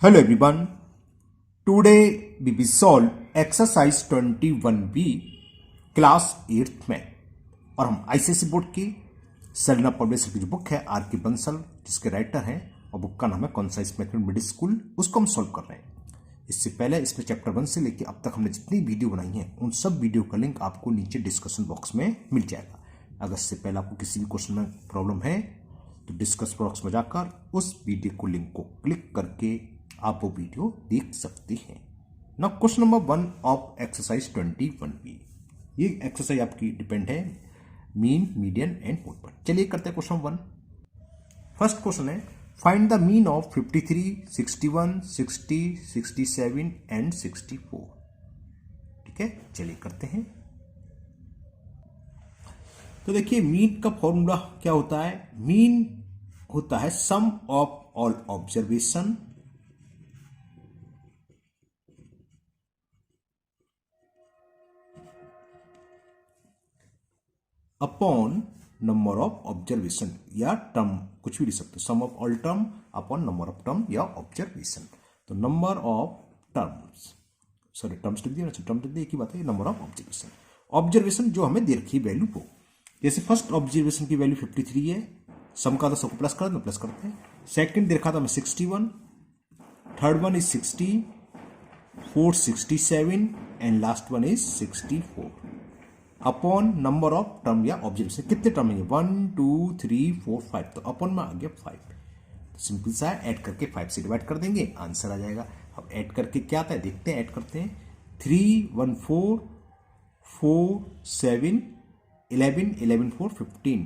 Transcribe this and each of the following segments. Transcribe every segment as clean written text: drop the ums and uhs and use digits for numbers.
Hello everyone. Today we will solve exercise 21B class 8th में और हम ICSE board की सलीना पब्लिशर की जो बुक है आर के बंसल जिसके राइटर हैं और बुक का नाम है कॉन्साइज मैथमेटिक्स मिडिल स्कूल उसको हम सॉल्व कर रहे हैं। इससे पहले इसमें चैप्टर 1 से लेकर अब तक हमने जितनी वीडियो बनाई हैं उन सब वीडियो का लिंक आपको नीचे डिस्कशन बॉक्स में मिल जाएगा। अगर इससे पहले आपको किसी भी क्वेश्चन में प्रॉब्लम है तो डिस्कस बॉक्स में जाकर उस वीडियो को लिंक को क्लिक करके आप वो वीडियो देख सकते हैं। ना question number 1 of exercise 21B। ये एक्सरसाइज आपकी डिपेंड है मीन मीडियन एंड मोड पर। चलिए करते हैं क्वेश्चन 1। फर्स्ट क्वेश्चन है find the mean of 53, 61, 60, 67 and 64। ठीक है, चलिए करते हैं। तो देखिए मीन का फॉर्मूला क्या होता है। मीन होता है sum of all observation upon number of observation या टर्म कुछ भी लिख सकते हो। Sum of all term upon number of term या ऑब्जर्वेशन। तो नंबर ऑफ टर्म्स टर्म्स लिख दिया, टर्म लिख दिया, एक ही बात है। नंबर ऑफ ऑब्जर्वेशन, ऑब्जर्वेशन जो हमें दे रखी वैल्यू को। जैसे फर्स्ट ऑब्जर्वेशन की वैल्यू 53 है, सम का था सबको प्लस कर दो, प्लस करते हैं। सेकंड देखा था हमें 61, third one is 60, fourth 67 and last one is 64 upon number of term या ऑब्जर्वेशन। कितने टर्म है 1 2 3 4 5, तो अपॉन में आ गया 5। तो सिंपल सा है, ऐड करके 5 से डिवाइड कर देंगे, आंसर आ जाएगा। अब ऐड करके क्या आता है देखते हैं, ऐड करते हैं। 3 1 4 4 7 11 11 4 15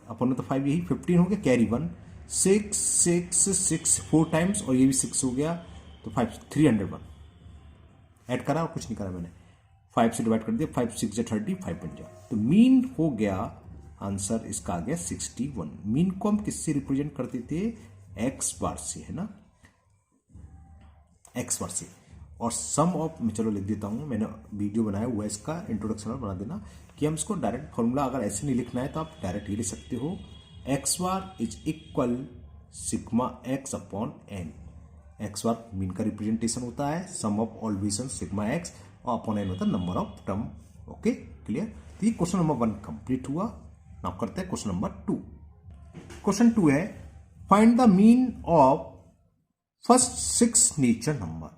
अपॉन में तो 5 यही 15 हो गया, कैरी 1 6 6 6 4 टाइम्स और ये भी 6 हो गया तो 5 301 ऐड करा और कुछ नहीं करा मैंने, 5 से डिवाइड कर दिया, 5 6 या 30 5 बन जाए। तो मीन हो गया, आंसर इसका आ गया 61। मीन को हम किससे रिप्रेजेंट करते थे, एक्स बार से, है ना, एक्स बार से। और सम ऑफ मैं चलो लिख देता हूं, मैंने वीडियो बनाया हुआ है इसका, इंट्रोडक्शन में बना देना कि हम इसको डायरेक्ट फॉर्मूला अगर ऐसे नहीं लिखना है तो आप डायरेक्ट ये लिख सकते हो, X bar is equal sigma X upon N. X bar mean का रिप्रेजेंटेशन होता है, sum of all variation sigma X और अपॉन एन होता है number of term. Okay clear. तो ये क्वेश्चन नंबर 1 कंप्लीट हुआ। नाउ करते हैं क्वेश्चन नंबर 2। क्वेश्चन 2 है find the mean of first 6 nature number.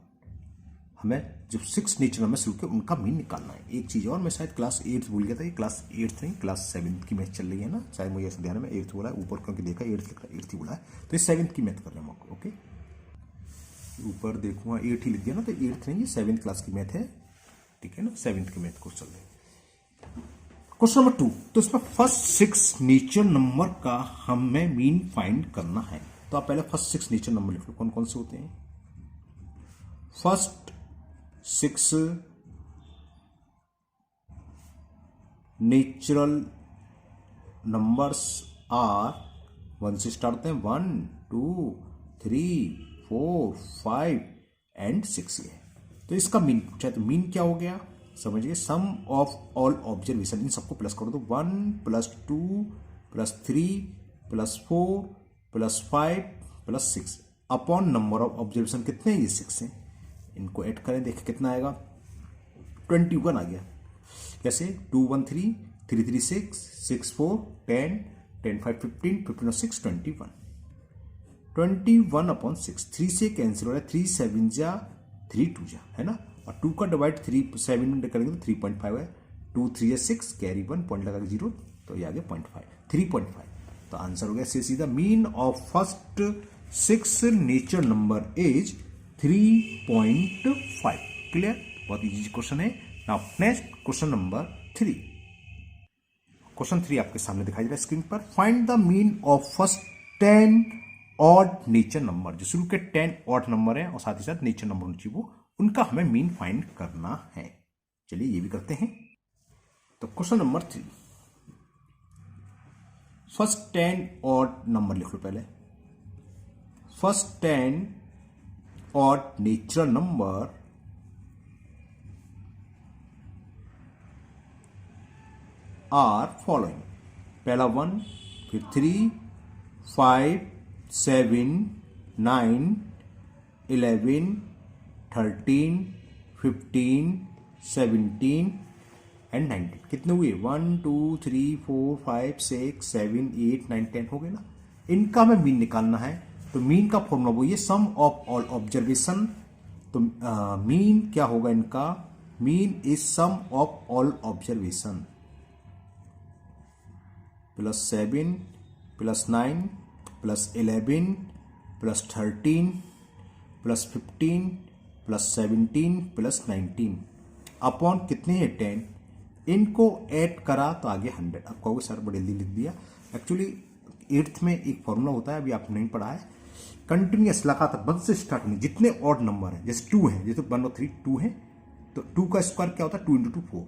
हमें जो 6 नेचर नंबर शुरू किया उनका मीन निकालना है। एक चीज और, मैं शायद क्लास 8 भूल गया था, ये क्लास 8 नहीं क्लास 7 की मैथ चल रही है ना, शायद मुझे ऐसा ध्यान में 8 बोला है, ऊपर क्योंकि देखा 8 लिख रहा है, 8 ही बोला है, तो ये 7 की मैथ कर रहे हैं हम। ओके ऊपर देखूंगा 8 ही लिख दिया ना, तो 8 नहीं, ये 7 क्लास की मैथ है, ठीक है ना, 7th के मैथ को चल रहे हैं। क्वेश्चन नंबर 2, तो इसमें फर्स्ट 6 नेचर नंबर का हमें मीन फाइंड करना है। तो आप पहले फर्स्ट 6 नेचर नंबर लिख लो, कौन कौन से होते हैं। फर्स्ट 6 नेचुरल नंबर्स आर 1 से स्टार्ट होते हैं, 1 2 3 4 5 एंड 6 है। तो इसका मीन पूछा है, तो मीन क्या हो गया समझिए, सम ऑफ ऑल ऑब्जर्वेशन, इन सबको प्लस कर दो, 1 + 2 + 3 + 4 + 5 + 6 अपॉन नंबर ऑफ ऑब्जर्वेशन। कितने हैं ये 6 हैं, इनको ऐड करें, देखिए कितना आएगा 21 आ गया। कैसे 2 1 3 3 3 6 6 4 10 10 5 15 15 और 6 21 21 अपॉन 6। 3 से कैंसिल हो रहा है, 3 7 जा 3 2 जा, है ना, और 2 का डिवाइड 3 7 में करेंगे तो 3.5 है, 2 3 या 6 कैरी 1 पॉइंट लगा 0, तो ये आ गया 0.5 3.5। तो आंसर हो गया सीधा mean of first 6 nature number is 3.5। Clear, बहुत इजी क्वेश्चन है। Now next question number 3। Question 3 आपके सामने दिखाई दे रहा है स्क्रीन पर। Find the mean of first 10 odd nature number. जो शुरू के 10 ऑड नंबर है और साथ ही साथ नेचर नंबर होनी चाहिए, वो उनका हमें मीन फाइंड करना है। चलिए ये भी करते हैं। तो question number 3, first 10 odd number लिख लो पहले। First 10 odd natural number are following. पहला 1, फिर 3 5 7 9 11, 13, 15, 17 एंड 19। कितने हुए? 1 2 3 4 5 6 7 8 9 10 हो गए ना। इनका हमें मीन निकालना है। तो मीन का फॉर्मूला वो ये सम ऑफ ऑल ऑब्जर्वेशन। तो मीन क्या होगा इनका? Mean is sum of all observation plus 7 plus 9 plus 11 plus 13 plus 15 plus 17 plus 19 upon कितने हैं? 10। इनको ऐड करा तो आगे 100। अब कहोगे सर बड़े जल्दी लिख दिया। एक्चुअली 8th में एक फॉर्मूला होता है, अभी आपने नहीं पढ़ा है। कंटिन्यूस लगातार 1 से स्टार्ट नहीं, जितने ऑड नंबर है, जैसे 2 है, जैसे 1 और 3 2 है, तो 2 का स्क्वायर क्या होता है? 2 × 2 4।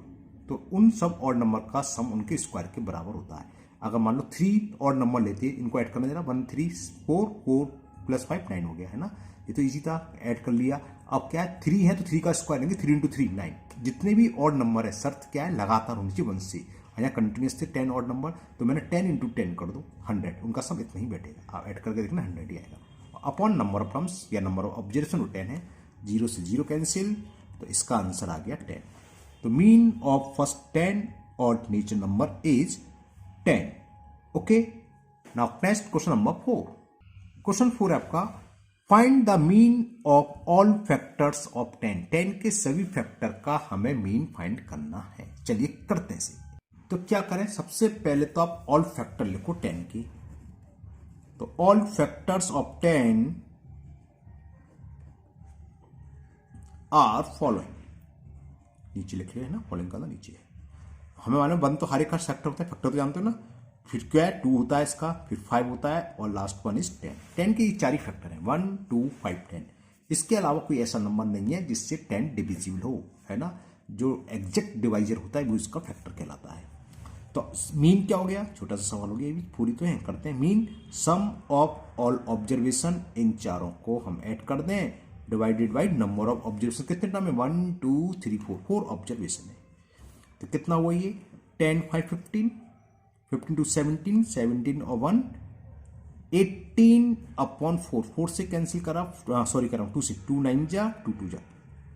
तो उन सब ऑड नंबर का सम उनके स्क्वायर के बराबर होता है। अगर मान लो 3 ऑड नंबर लेते हैं, इनको ऐड करना जरा, 1 3 4 4 प्लस 5 9 हो गया है ना। ये तो इजी था, ऐड कर लिया। अब क्या है? 3 है तो 3 का स्क्वायर लेंगे, 3 × 3 9। जितने भी ऑड नंबर है, शर्त क्या है? लगातार होनी चाहिए 1 से। यहाँ कंटिन्यूस थे 10 ऑड नंबर, तो मैंने 10 × 10 कर दो 100। उनका सम इतना ही बैठेगा। आप ऐड करके देखना 100 ही आएगा। अपॉन नंबर ऑफ टर्म्स या नंबर ऑफ ऑब्जर्वेशन 10 है, 0 से 0 कैंसिल, तो इसका आंसर आ गया 10। तो mean of first 10 odd nature number is 10। Okay, now next question number 4। Question 4 है आपका, find the mean of all factors of 10। 10 के सभी फैक्टर का हमें मीन फाइंड करना है। चलिए करते हैं इसे। तो क्या करें? सबसे पहले तो आप ऑल फैक्टर लिखो 10 की। तो all factors of 10 are following. नीचे लिख रहे हैं ना, फॉलोइंग का नीचे है। हमें मालूम 1 तो हर एक का फैक्टर होता है, फैक्टर तो जानते हो ना। फिर क्या है? 2 होता है इसका, फिर 5 होता है, और लास्ट 1 इज 10। 10 के 4 ही फैक्टर हैं, 1 2 5 10। इसके अलावा कोई ऐसा नंबर नहीं है जिससे 10 डिविजिबल हो, है ना। जो एग्जैक्ट डिवाइजर होता है वो इसका फैक्टर कहलाता है। तो मीन क्या हो गया? छोटा सा सवाल हो गया, ये भी पूरी तो है, करते हैं। Mean sum of all observation, इन चारों को हम ऐड कर दें, divided by number of observation. कितने टर्म है? 1 2 3 4 4 ऑब्जर्वेशन है। तो कितना हुआ ये? 10 5 15 15 to 17 17 और 1 18 अपॉन 4 4 से कैंसिल करा, सॉरी करा 2 से, 2 9 जा 2 2 जा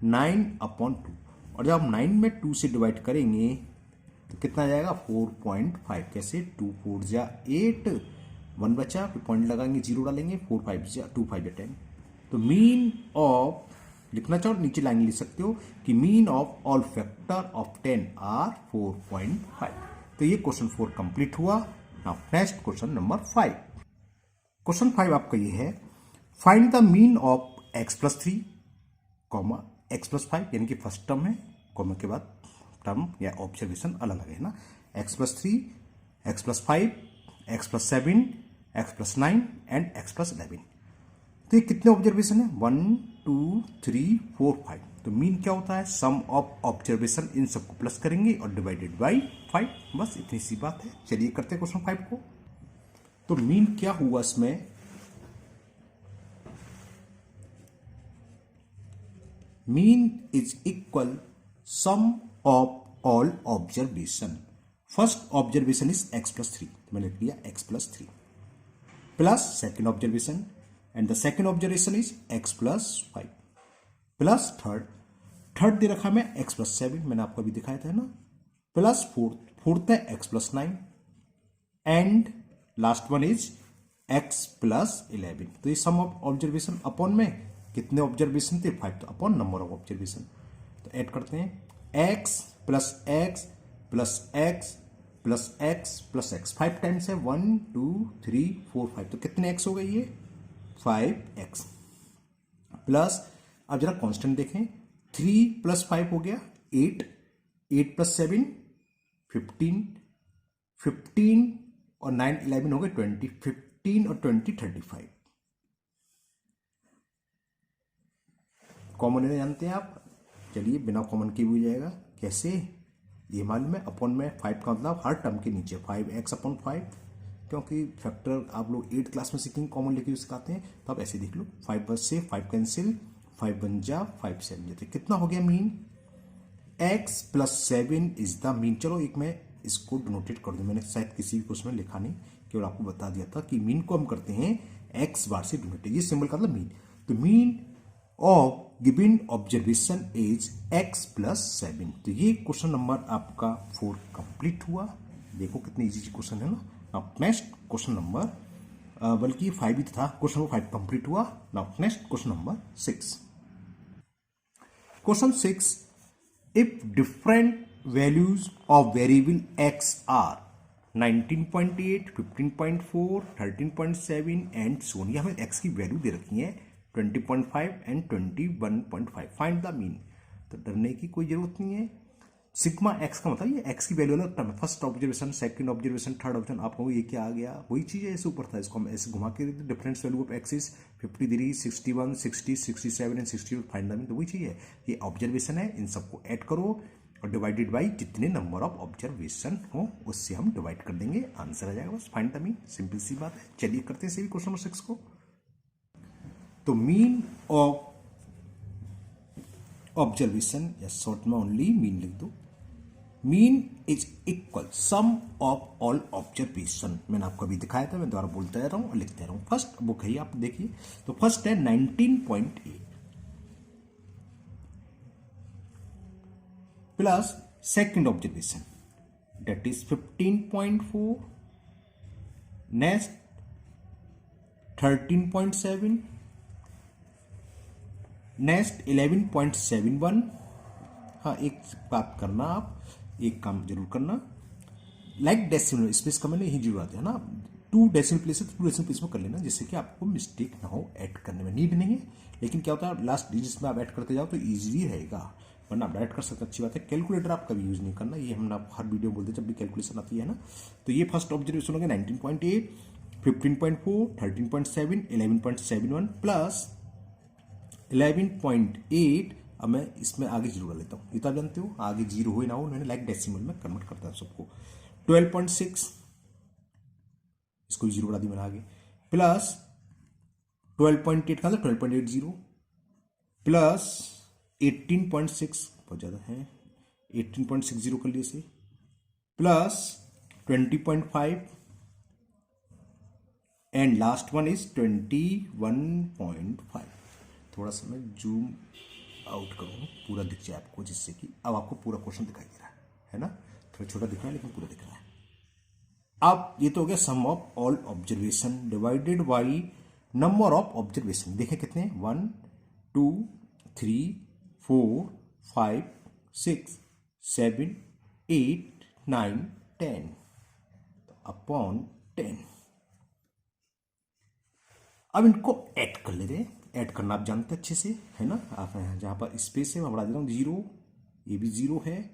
9 अपॉन 2। और जब आप 9 में 2 से डिवाइड करेंगे तो कितना जाएगा? 4.5। कैसे? 2 4 जा 8, 1 बचा, फिर पॉइंट लगाएंगे, 0 डालेंगे, 4 5 जा 2 5 जा 10। तो मीन ऑफ, लिखना चाहो नीचे लाइन लिख सकते हो कि mean of all factor of 10 are 4.5। तो ये क्वेश्चन 4 कंप्लीट हुआ। Now next question number 5। Question 5 आपका ये है, find the mean of x plus 3 comma x plus 5, यानी कि फर्स्ट टर्म है, कॉमा के बाद टर्म या ऑब्जर्वेशन अलग अलग है ना। x plus 3, x plus 5, x plus 7, x plus 9 and x plus 11। तो ये कितने ऑब्जर्वेशन है? 1 2 3 4 5। तो मीन क्या होता है? सम ऑफ ऑब्जर्वेशन, इन सबको प्लस करेंगे और डिवाइडेड बाई 5। बस इतनी सी बात है। चलिए करते हैं क्वेश्चन 5 को। तो मीन क्या हुआ इसमें? Mean is equal sum of all observation. First observation is x plus 3, मैंने लिख लिया x plus 3, plus second observation, and the second observation is x plus 5, plus third दे रखा मैं x प्लस 7, मैंने आपको अभी दिखाया था ना, प्लस फोर्थ है x plus 9, and last one is x plus 11। तो ये सम ऑफ ऑब्जर्वेशन अपॉन में कितने ऑब्जर्वेशन थे? 5। तो अपॉन नंबर ऑफ ऑब्जर्वेशन। तो ऐड करते हैं x plus x plus x plus x plus x। 5 times है, 1 2 3 4 5। तो कितने x हो गए? ये 5x प्लस, अब जरा कांस्टेंट देखें, 3 प्लस 5 हो गया 8, 8 प्लस 7 15, 15 और 9 11 हो गए 20, 15 और 20 35। कॉमन है जानते हैं आप? चलिए बिना कॉमन के भी हो जाएगा। कैसे? ये मालूम है, अपॉन में 5 का मतलब हर टर्म के नीचे 5x अपॉन 5, क्योंकि फैक्टर आप लोग 8th क्लास में सीखेंगे, कॉमन लेके सिखाते हैं। तो आप ऐसे देख लो, 5 बस से 5 कैंसिल, 5 बन जा 5 7 जाते। कितना हो गया mean? x plus 7 is the mean. चलो एक मैं इसको नोटेट कर दूं, मैंने शायद किसी भी क्वेश्चन में लिखा नहीं, केवल आपको बता दिया था कि मीन को हम करते हैं x बार से डिनोटेट। ये सिंबल का मतलब मीन। तो mean of given observation is x plus 7। तो ये क्वेश्चन नंबर आपका 4 कंप्लीट हुआ। देखो कितने इजी क्वेश्चन है ना। अब नेक्स्ट क्वेश्चन नंबर बल्कि 5 ही था, क्वेश्चन नंबर 5 कंप्लीट हुआ। Now next question number 6। Question 6, if different values of variable x are 19.8, 15.4, 13.7 and so on. हमें x की वैल्यू दे रखी है 20.5 एंड 21.5। Find the mean. तो डरने की कोई जरूरत नहीं है। सिग्मा x का मतलब ये x की वैल्यू अलग टर्म है। First observation, second observation, third observation. आप कहोगे ये क्या आ गया, वही चीज है, ऐसे ऊपर था, इसको हम ऐसे घुमा के difference value of x is 53, 61, 60, 67 and 68। Find the mean. तो वही चीज है, ये ऑब्जर्वेशन है, इन सबको ऐड करो और डिवाइडेड बाई जितने नंबर ऑफ ऑब्जर्वेशन हो उससे हम डिवाइड कर देंगे, आंसर आ जाएगा बस। फाइंड द मीन, सिंपल सी बात है। चलिए करते हैं क्वेश्चन नंबर 6 को। तो मीन ऑफ ऑब्जर्वेशन, या शॉर्ट में ओनली मीन लिख दो। Mean is equal sum of all observation. मैंने आपको अभी दिखाया था, मैं दोबारा बोलता रहा हूं और लिखते रहा हूं। फर्स्ट बुक है, आप देखिए। तो फर्स्ट है 19.8 plus second observation that is 15.4, next 13.7, next 11.71। हाँ, एक बात करना, आप एक काम जरूर करना, लाइक डेसिमल स्पेस का मैंने यही जरूर आते हैं ना। 2 डेसिमल प्लेस है तो 2 डेसिमल प्लेस में कर लेना, जिससे कि आपको मिस्टेक ना हो। ऐड करने में नीड नहीं है, लेकिन क्या होता है लास्ट डिजिट्स में आप ऐड करते जाओ तो इजीली रहेगा, वरना आप डायरेक्ट कर सकते। अच्छी बात है। कैलकुलेटर आप कभी यूज नहीं करना, ये हम हर वीडियो बोलते हैं जब भी कैलकुलेशन आती है ना। तो ये फर्स्ट ऑब्जर्वेशन हो गया 19.8, 15.4, 13.7, 11.71 प्लस 11.8। अब मैं इसमें आगे जीरो डाल लेता हूँ, ये तो आप जानते हो, आगे जीरो हो ना हो, मैंने लाइक डेसिमल में कन्वर्ट करता है सबको। 12.6, इसको जीरो बढ़ा दी मैंने आगे, प्लस 12.8 का 12.80 प्लस 18.6, बहुत ज्यादा है, 18.60 कर लिए इसे, plus 20.5 and last one is 21.5। थोड़ा सा मैं जूम आउट करूँ, पूरा दिख जाए आपको, जिससे कि अब आपको पूरा क्वेश्चन दिखाई दे रहा है ना। थोड़ा छोटा दिख रहा है लेकिन पूरा दिख रहा है। अब ये तो हो गया sum of all observation divided by number of observation. देखें कितने, 1, 2, 3, 4, 5, 6, 7, 8, 9, 10 अपॉन 10। अब इनको ऐड कर लेते हैं। ऐड करना आप जानते अच्छे से, है ना। आप जहां पर स्पेस है वहां बढ़ा दे रहा हूं 0, ये भी 0 है,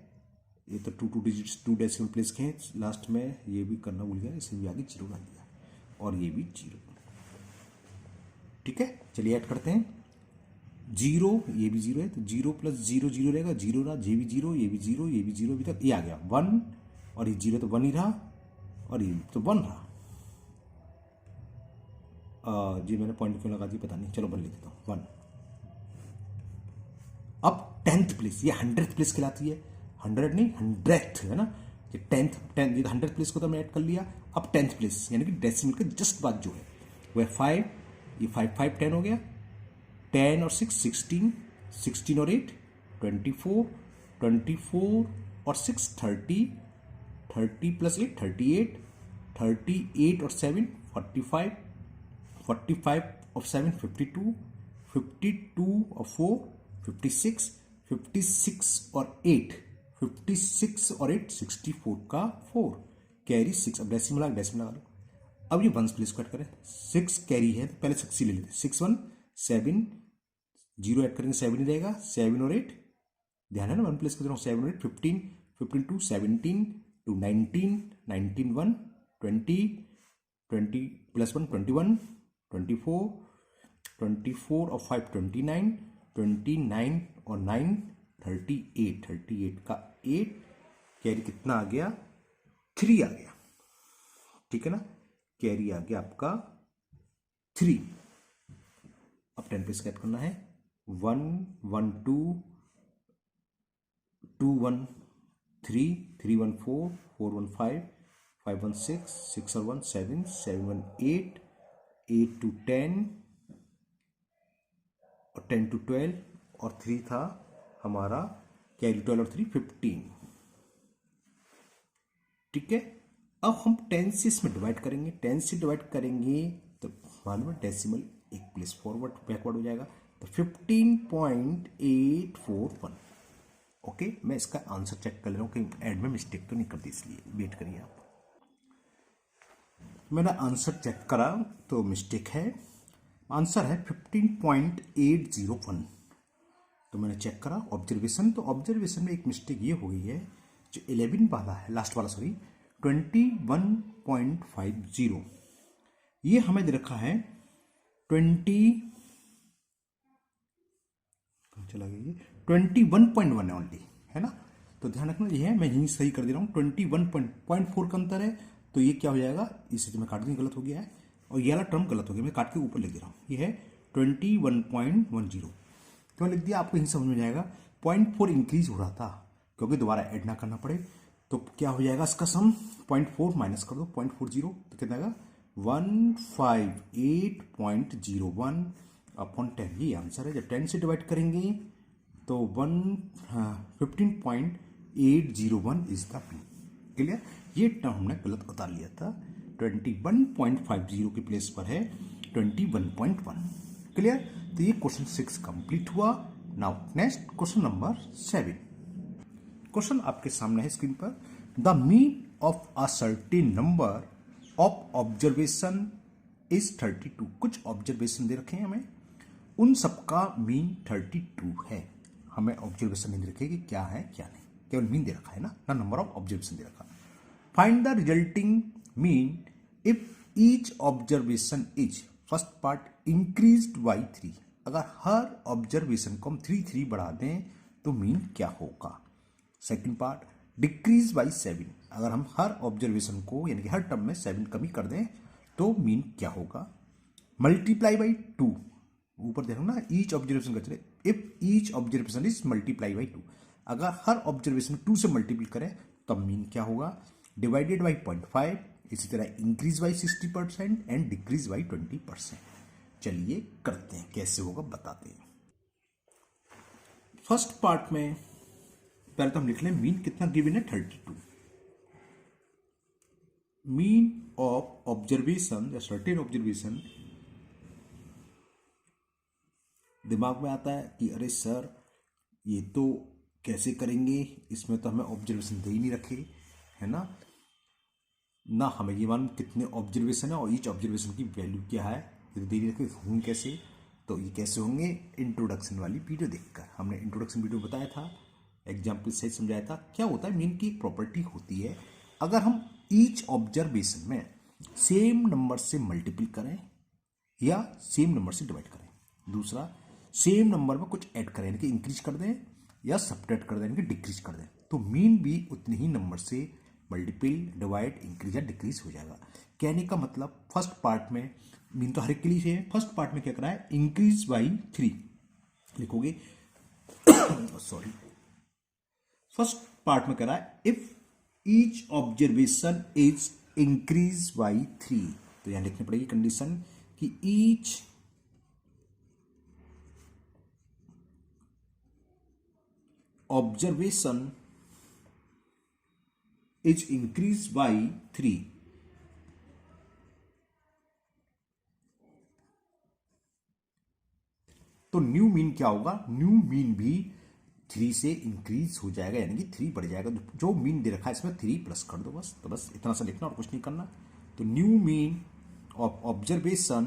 ये तो 2 डिजिट्स 2 डेसिमल प्लेस के हैं लास्ट में, ये भी करना भूल गया, इसे भी आगे 0 डाल दिया, और ये भी 0। ठीक है, चलिए ऐड करते हैं। 0, ये भी 0 है, तो 0 प्लस 0 0 रहेगा, 0 रहा, ये भी 0, ये भी 0, ये भी 0, अभी तक ये आ गया 1, और ये 0 तो 1 ही रहा, और ये तो 1 रहा। जी मैंने पॉइंट क्यों लगा दी पता नहीं, चलो बन लिख देता हूँ 1। अब 10th प्लेस, ये 100th प्लेस कहलाती है, 100 नहीं 100th है ना। ये 10th 100th प्लेस को तो मैं ऐड कर लिया। अब 10th प्लेस यानी कि डेसिमल के जस्ट बाद जो है वह 5, ये 5 5 10 हो गया, 10 और 6 16, 16 और 8 24, 24 और 6 30, 30 प्लस 8 38, 38 और 7 45, 45 और 7 52, 52 और 4 56, 56 और 8 56 और 8 64 का 4 कैरी 6। अब डेसिमल लगा लो। अब ये वंस प्लेस को ऐड करें, 6 कैरी है तो पहले 6 ले लेते, 6 1 7, 0 ऐड करेंगे 7 ही रहेगा, 7 और 8 ध्यान है ना, 1 प्लेस कर रहा हूँ, 7 और 8 15, 15 2 17 2 19, 19 1 20, 20 प्लस 1 21, 24, 24 और 5 29, 29 और 9 38, 38 का 8 कैरी कितना आ गया, 3 आ गया। ठीक है ना, कैरी आ गया आपका 3। अब 10 पे स्केट करना है, 1 1 2 2 1 3 3 1 4 4 1 5 5 1 6 6 और 1 7 7 1 8 8 2 10 और 10 to 12 और 3 था हमारा कैरी 12 और 3 15। ठीक है, अब हम 10 से इसमें डिवाइड करेंगे, 10 से डिवाइड करेंगे तो मालूम है डेसिमल एक प्लेस फॉरवर्ड बैकवर्ड हो जाएगा, तो 15.841। ओके, मैं इसका आंसर चेक कर ले रहा हूँ कहीं एड में मिस्टेक तो नहीं कर दी, इसलिए वेट करिए आप। मैंने आंसर चेक करा तो मिस्टेक है, आंसर है 15.801। तो मैंने चेक करा ऑब्जर्वेशन, तो ऑब्जर्वेशन में एक मिस्टेक ये हो गई है, जो 11 वाला है लास्ट वाला, सॉरी 21.50, ये हमें दे रखा है 21.1 ओनली, है ना। तो ध्यान रखना ये है, मैं यहीं सही कर दे रहा हूँ, 21.4 का अंतर है, तो ये क्या हो जाएगा, इसे तो मैं काट दूँ, गलत हो गया है, और ये वाला टर्म गलत हो गया, मैं काट के ऊपर लिख दे रहा हूँ, ये है 21.10। क्यों लिख दिया आपको यहीं समझ में जाएगा, 0.4 इंक्रीज हो रहा था, क्योंकि दोबारा ऐड ना करना पड़े, तो क्या हो जाएगा इसका सम, 0.4 माइनस कर दो 0.40, तो कितना आएगा 158.01 अपॉन 10, ये आंसर है। जब 10 से डिवाइड करेंगे तो 15.801 इज द पी। क्लियर, ये टर्म हमने गलत उतार लिया था, 21.50 के प्लेस पर है 21.1। क्लियर, तो ये क्वेश्चन 6 कंप्लीट हुआ। Now next question number 7। Question आपके सामने है स्क्रीन पर, the mean of a certain number of observation is 32। कुछ ऑब्जर्वेशन दे रखे हैं हमें, उन सबका मीन 32 है। हमें ऑब्जर्वेशन नहीं दे रखे कि क्या है क्या नहीं, केवल मीन दे रखा है ना नंबर ऑफ ऑब्जर्वेशन दे रखा। Find the resulting mean if each observation is, first part increased by 3, अगर हर ऑब्जर्वेशन को हम 3 बढ़ा दें तो मीन क्या होगा। सेकंड पार्ट डिक्रीज बाई 7, अगर हम हर ऑब्जर्वेशन को यानी कि हर टर्म में 7 कमी कर दें तो मीन क्या होगा। मल्टीप्लाई बाई 2, ऊपर देखो ना ईच ऑब्जर्वेशन का चले, if each observation is multiply by 2, अगर हर ऑब्जर्वेशन 2 से मल्टीप्लाई करें तब मीन क्या होगा। डिवाइडेड बाई 0.5, इसी तरह increase by 60% and decrease by 20%। चलिए करते हैं, कैसे होगा बताते हैं। फर्स्ट पार्ट में पहले तो हम लिख लें मीन कितना गिवन है 32। मीन ऑफ ऑब्जर्वेशन या सर्टेन ऑब्जर्वेशन, दिमाग में आता है कि अरे सर ये तो कैसे करेंगे, इसमें तो हमें ऑब्जर्वेशन दे ही नहीं रखे, है ना हमें ये मालूम कितने ऑब्जर्वेशन है और ईच ऑब्जर्वेशन की वैल्यू क्या है, ये तो दे नहीं रखे, होंगे कैसे। तो ये कैसे होंगे, इंट्रोडक्शन वाली वीडियो देखकर, हमने इंट्रोडक्शन वीडियो बताया था, एग्जाम्पल से समझाया था। क्या होता है, मीन की एक प्रॉपर्टी होती है, अगर हम ईच ऑब्जर्वेशन में सेम नंबर से मल्टीपल करें या सेम नंबर से डिवाइड करें, दूसरा सेम नंबर में कुछ ऐड करें यानी कि इंक्रीज कर दें या सब्ट्रैक्ट कर दें यानी कि डिक्रीज कर दें, तो मीन भी उतने ही नंबर से मल्टीपल डिवाइड इंक्रीज या डिक्रीज हो जाएगा। कहने का मतलब फर्स्ट पार्ट में मीन तो हर एक के लिए है, फर्स्ट पार्ट में क्या करा है, इंक्रीज बाई 3 लिखोगे सॉरी, फर्स्ट पार्ट में करा है if each observation is increase by 3, तो यहां लिखनी पड़ेगी कंडीशन कि each observation is increase by 3, तो न्यू मीन क्या होगा, न्यू मीन भी 3 से इंक्रीज हो जाएगा यानी कि 3 बढ़ जाएगा। जो मीन दे रखा है इसमें 3 प्लस कर दो बस, तो बस इतना सा लिखना और कुछ नहीं करना। तो न्यू मीन ऑफ ऑब्जर्वेशन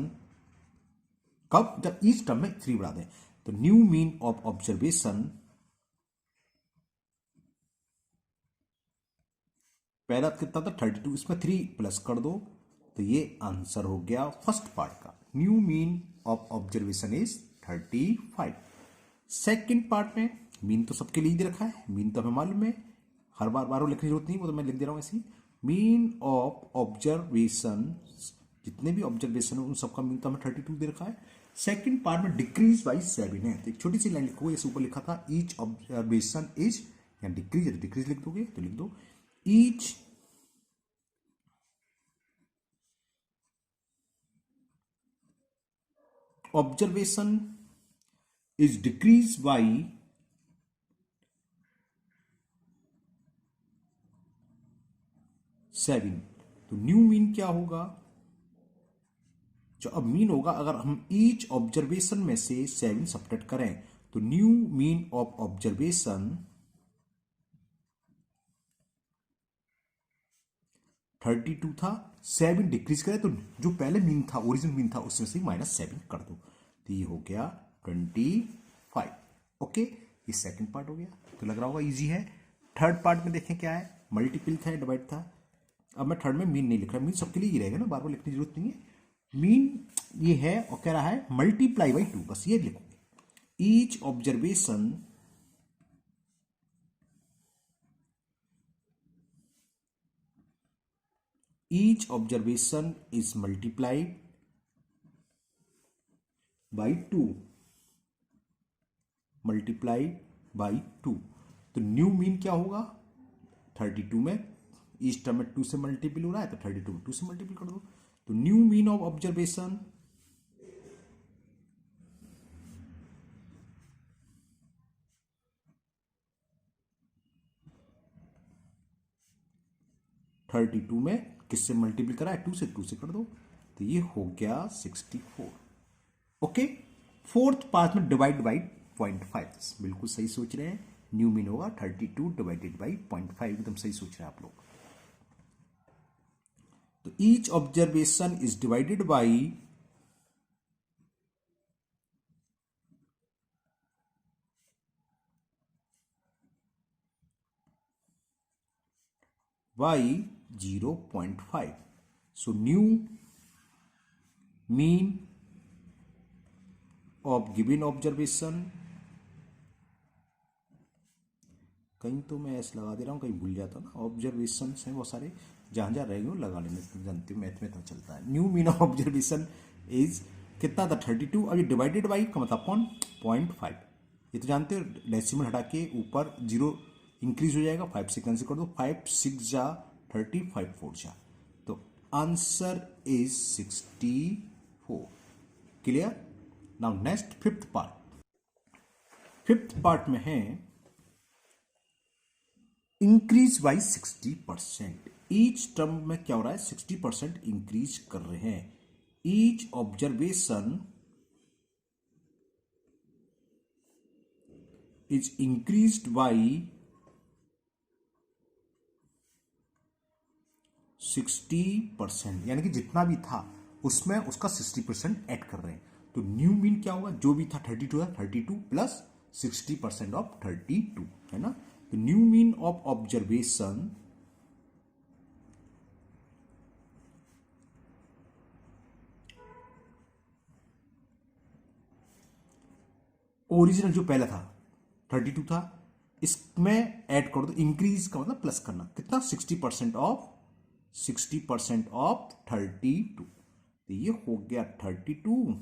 कब, जब ईच टर्म में 3 बढ़ा दें, तो न्यू मीन ऑफ ऑब्जर्वेशन, पहला कितना था 32, इसमें 3 प्लस कर दो, तो ये आंसर हो गया फर्स्ट पार्ट का, new mean of observation is 35। Second part में मीन तो सबके लिए दे रखा है, मीन तो हमें मालूम है, हर बार बार लिखने की जरूरत नहीं, वो तो मैं लिख दे रहा हूं ऐसे ही। मीन ऑफ ऑब्जर्वेशन, जितने भी ऑब्जर्वेशन है उन सबका मीन तो हमें 32 दे रखा है। सेकंड पार्ट में डिक्रीज बाई 7 है, तो एक छोटी सी लाइन लिखो, जैसे ऊपर लिखा था ईच ऑब्जर्वेशन इज, या डिक्रीज डिक्रीज लिख दोगे तो लिख दो each observation is decrease by 7। तो न्यू मीन क्या होगा? जो अब मीन होगा, अगर हम ईच ऑब्जर्वेशन में से 7 सब्ट्रैक्ट करें तो न्यू मीन ऑफ ऑब्जर्वेशन 32 था। 7 डिक्रीज करें तो जो पहले मीन था, ओरिजिनल मीन था, उसमें से -7 कर दो, तो ये हो गया 25। ओके, ये सेकंड पार्ट हो गया। तो लग रहा होगा इजी है। थर्ड पार्ट में देखें क्या है। मल्टीपल था, डिवाइड था। अब मैं थर्ड में मीन नहीं लिख रहा, मीन सबके लिए ही रहेगा ना, बार बार लिखने की जरूरत नहीं है। मीन ये है और कह रहा है मल्टीप्लाई बाई 2, बस ये लिखोगे। Each observation is multiplied by 2, multiplied by 2। तो न्यू मीन क्या होगा? 32 में ईच टर्म में 2 से मल्टीपल हो रहा है, तो 32 में 2 से मल्टीपल कर दो। तो new mean of observation thirty two में किससे मल्टीपल करा है? 2 से, 2 से कर दो, तो ये हो गया 64। ओके, फोर्थ पार्ट में डिवाइड बाई 0.5, बिल्कुल सही सोच रहे हैं। न्यू मीन होगा 32 डिवाइडेड बाई 0.5, एकदम सही सोच रहे हैं आप लोग। तो each observation is divided by by 0.5. So new mean of given observation, कहीं तो मैं ऐसे लगा दे रहा हूँ, कहीं भूल जाता ना। ऑब्जर्वेशन हैं बहुत सारे, जहाँ जहाँ रहेंगे लगा लेने, जानते हो मैथ में तो चलता है। New mean of observation is कितना था? 32। अभी डिवाइडेड बाई का मतलब अपॉन 0.5, ये तो जानते हो। डेसिमल हटा के ऊपर 0 इंक्रीज हो जाएगा, 5 से कैंसिल कर दो। 5 6 जा 30, 5 4 जा, तो answer is 64। Clear? Now next fifth part. Fifth part में है इंक्रीज बाई 60%। ईच टर्म में क्या हो रहा है? 60% इंक्रीज कर रहे हैं। Each observation is increased by 60%, यानी कि जितना भी था उसमें उसका 60% ऐड कर रहे हैं। तो न्यू मीन क्या होगा? जो भी था 32 है, 32 प्लस 60% ऑफ 32, है ना। तो new mean of observation original जो पहला था 32 था, इसमें ऐड कर दो। इंक्रीज का मतलब प्लस करना, कितना? 60% ऑफ 32। तो ये हो गया 32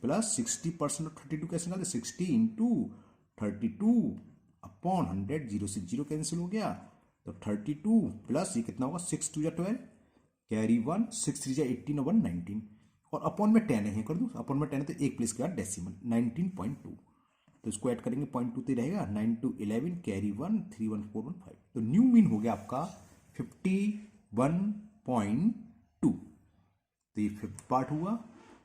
प्लस 60% ऑफ 32 कैसे निकालते? 60 इंटू 32 अपॉन 100, 0 से 0 कैंसिल हो गया। तो 32 प्लस ये कितना होगा? 6 2 12, कैरी 1, 6 3 18 और 1 19, और अपॉन में 10 है, कर दूँ अपॉन में 10 है तो एक प्लेस के बाद डेसिमल 19.2, तो इसको ऐड करेंगे 0.2 तो रहेगा 9 2 11, कैरी 1 3 1 4 1 5। तो न्यू मीन हो गया आपका 51.2। तो ये फिफ्थ पार्ट हुआ।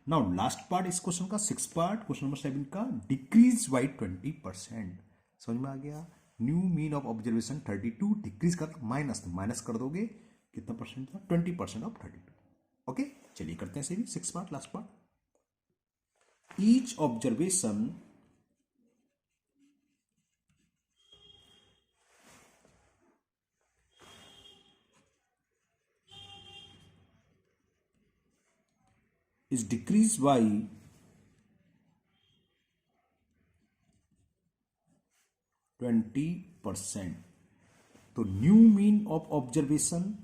नाउ लास्ट पार्ट इस क्वेश्चन का, सिक्स पार्ट, क्वेश्चन नंबर 7 का, डिक्रीज बाई 20%। समझ में आ गया? New mean of observation 32, decrease कर माइनस, तो माइनस कर दोगे, कितना परसेंट था? 20% ऑफ 32। ओके, चलिए करते हैं से भी six part, last part. Each observation is decreased by 20%। तो न्यू मीन ऑफ ऑब्जर्वेशन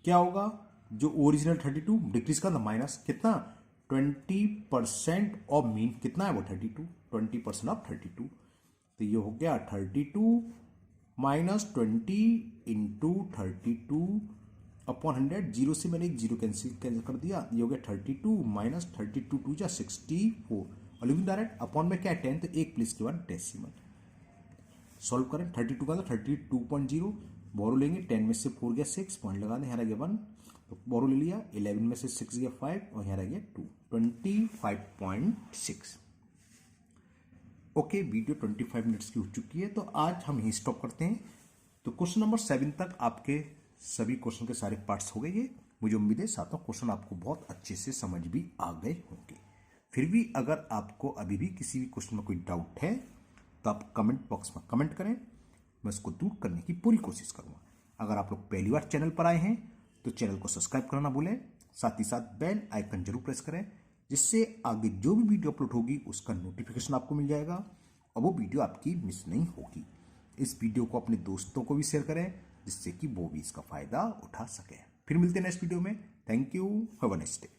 क्या होगा? जो ओरिजिनल 32 डिक्रीज का माइनस कितना? 20% ऑफ मीन, कितना है वो? 32, 20% ऑफ 32, तो ये हो गया 32 माइनस 20 इंटू 32 अपॉन 100, जीरो से मैंने एक जीरो कैंसिल कर दिया, ये हो गया 32 माइनस 32 टू जा 64 और लिखूं डायरेक्ट अपॉन में क्या है 10, तो एक प्लेस के बाद डेसिमल। सॉल्व करें 32 का तो 32.0, बोरो लेंगे 10 में से 4 गया 6, पॉइंट लगा दें, यहाँ रह गया 1, तो बोरो ले लिया, 11 में से 6 गया 5 और यहाँ रह गया 2, 25.6। ओके, वीडियो 25 मिनट्स की हो चुकी है, तो आज हम यहीं स्टॉप करते हैं। तो क्वेश्चन नंबर 7 तक आपके सभी क्वेश्चन के सारे पार्ट्स हो गए हैं। मुझे उम्मीद है सातों क्वेश्चन आपको बहुत अच्छे से समझ भी आ गए होंगे। फिर भी अगर आपको अभी भी किसी भी क्वेश्चन में कोई डाउट है तो आप कमेंट बॉक्स में कमेंट करें, मैं उसको दूर करने की पूरी कोशिश करूंगा। अगर आप लोग पहली बार चैनल पर आए हैं तो चैनल को सब्सक्राइब करना भूलें, साथ ही साथ बेल आइकन जरूर प्रेस करें, जिससे आगे जो भी वीडियो अपलोड होगी उसका नोटिफिकेशन आपको मिल जाएगा और वो वीडियो आपकी मिस नहीं होगी। इस वीडियो को अपने दोस्तों को भी शेयर करें, जिससे कि वो भी इसका फायदा उठा सके। फिर मिलते हैं नेक्स्ट वीडियो में। Thank you, have a nice day.